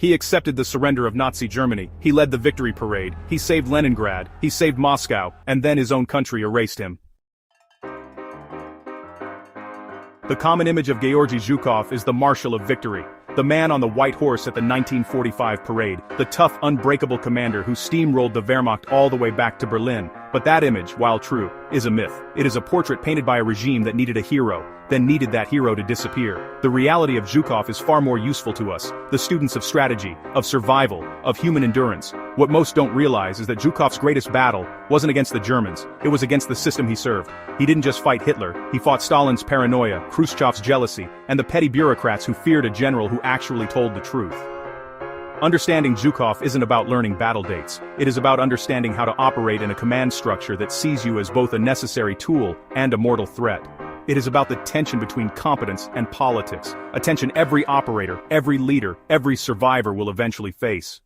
He accepted the surrender of Nazi Germany, he led the victory parade, he saved Leningrad, he saved Moscow, and then his own country erased him. The common image of Georgy Zhukov is the Marshal of Victory, the man on the white horse at the 1945 parade, the tough, unbreakable commander who steamrolled the Wehrmacht all the way back to Berlin. But that image, while true, is a myth. It is a portrait painted by a regime that needed a hero, then needed that hero to disappear. The reality of Zhukov is far more useful to us, the students of strategy, of survival, of human endurance. What most don't realize is that Zhukov's greatest battle wasn't against the Germans, it was against the system he served. He didn't just fight Hitler, he fought Stalin's paranoia, Khrushchev's jealousy, and the petty bureaucrats who feared a general who actually told the truth. Understanding Zhukov isn't about learning battle dates, it is about understanding how to operate in a command structure that sees you as both a necessary tool and a mortal threat. It is about the tension between competence and politics, a tension every operator, every leader, every survivor will eventually face.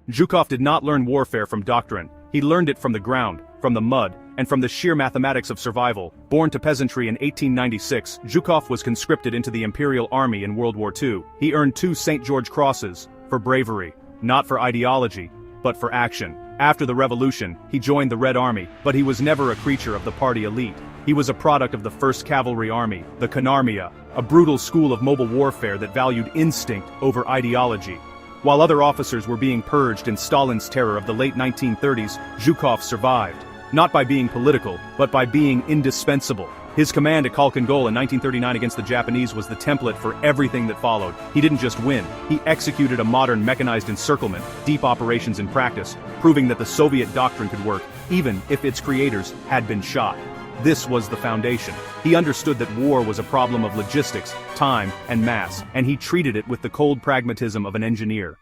Zhukov did not learn warfare from doctrine, he learned it from the ground, from the mud, and from the sheer mathematics of survival. Born to peasantry in 1896, Zhukov was conscripted into the Imperial Army in World War II. He earned 2 St. George Crosses, for bravery, not for ideology, but for action. After the revolution, he joined the Red Army, but he was never a creature of the party elite. He was a product of the 1st Cavalry Army, the Konarmia, a brutal school of mobile warfare that valued instinct over ideology. While other officers were being purged in Stalin's terror of the late 1930s, Zhukov survived. Not by being political, but by being indispensable. His command at Khalkhin Gol in 1939 against the Japanese was the template for everything that followed. He didn't just win, he executed a modern mechanized encirclement, deep operations in practice, proving that the Soviet doctrine could work, even if its creators had been shot. This was the foundation. He understood that war was a problem of logistics, time, and mass, and he treated it with the cold pragmatism of an engineer.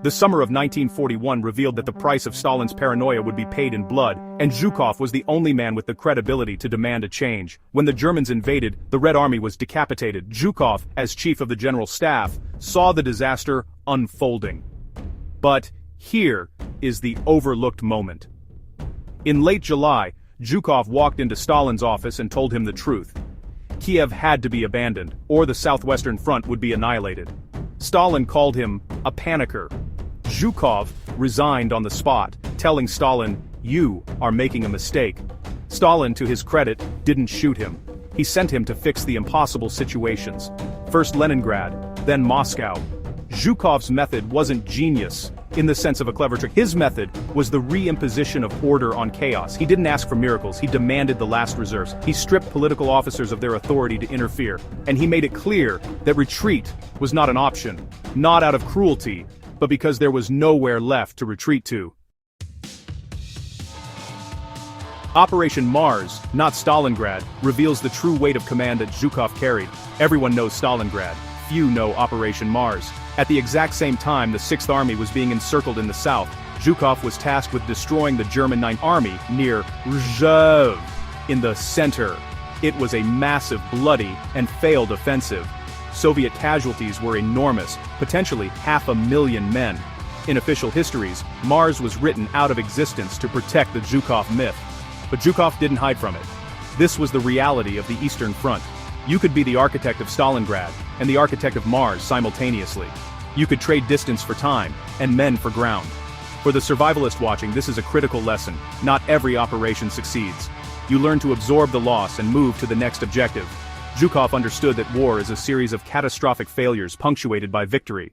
The summer of 1941 revealed that the price of Stalin's paranoia would be paid in blood, and Zhukov was the only man with the credibility to demand a change. When the Germans invaded, the Red Army was decapitated. Zhukov, as chief of the general staff, saw the disaster unfolding. But here is the overlooked moment. In late July, Zhukov walked into Stalin's office and told him the truth. Kiev had to be abandoned, or the Southwestern Front would be annihilated. Stalin called him a panicker. Zhukov resigned on the spot, telling Stalin, "You are making a mistake." Stalin, to his credit, didn't shoot him. He sent him to fix the impossible situations. First Leningrad, then Moscow. Zhukov's method wasn't genius, in the sense of a clever trick. His method was the reimposition of order on chaos. He didn't ask for miracles, he demanded the last reserves. He stripped political officers of their authority to interfere, and he made it clear that retreat was not an option, not out of cruelty, but because there was nowhere left to retreat to. Operation Mars, not Stalingrad, reveals the true weight of command that Zhukov carried. Everyone knows Stalingrad, few know Operation Mars. At the exact same time the 6th Army was being encircled in the south, Zhukov was tasked with destroying the German 9th Army near Rzhev, in the center. It was a massive, bloody, and failed offensive. Soviet casualties were enormous, potentially 500,000 men. In official histories, Mars was written out of existence to protect the Zhukov myth. But Zhukov didn't hide from it. This was the reality of the Eastern Front. You could be the architect of Stalingrad, and the architect of Mars simultaneously. You could trade distance for time, and men for ground. For the survivalist watching, this is a critical lesson. Not every operation succeeds. You learn to absorb the loss and move to the next objective. Zhukov understood that war is a series of catastrophic failures punctuated by victory.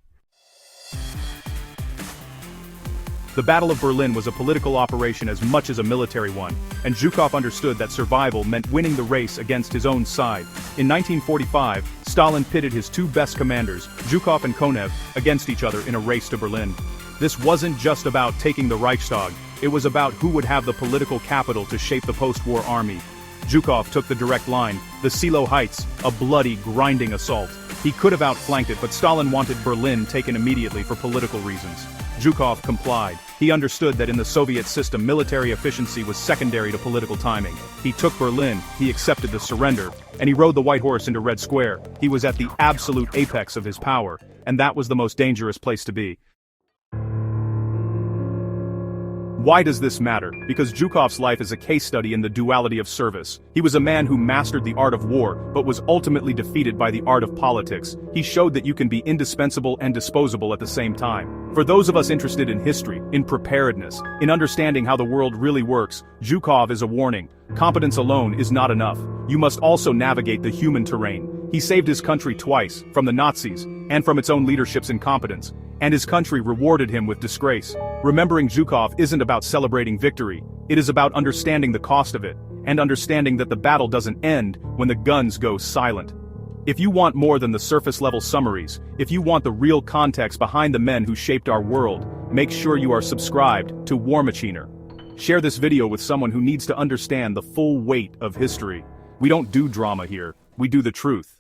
The Battle of Berlin was a political operation as much as a military one, and Zhukov understood that survival meant winning the race against his own side. In 1945, Stalin pitted his 2 best commanders, Zhukov and Konev, against each other in a race to Berlin. This wasn't just about taking the Reichstag, it was about who would have the political capital to shape the post-war army. Zhukov took the direct line, the Silo Heights, a bloody, grinding assault. He could have outflanked it, but Stalin wanted Berlin taken immediately for political reasons. Zhukov complied. He understood that in the Soviet system military efficiency was secondary to political timing. He took Berlin, he accepted the surrender, and he rode the White Horse into Red Square. He was at the absolute apex of his power, and that was the most dangerous place to be. Why does this matter? Because Zhukov's life is a case study in the duality of service. He was a man who mastered the art of war, but was ultimately defeated by the art of politics. He showed that you can be indispensable and disposable at the same time. For those of us interested in history, in preparedness, in understanding how the world really works, Zhukov is a warning. Competence alone is not enough. You must also navigate the human terrain. He saved his country twice, from the Nazis, and from its own leadership's incompetence. And his country rewarded him with disgrace. Remembering Zhukov isn't about celebrating victory, it is about understanding the cost of it, and understanding that the battle doesn't end when the guns go silent. If you want more than the surface-level summaries, if you want the real context behind the men who shaped our world, make sure you are subscribed to War Machiner. Share this video with someone who needs to understand the full weight of history. We don't do drama here, we do the truth.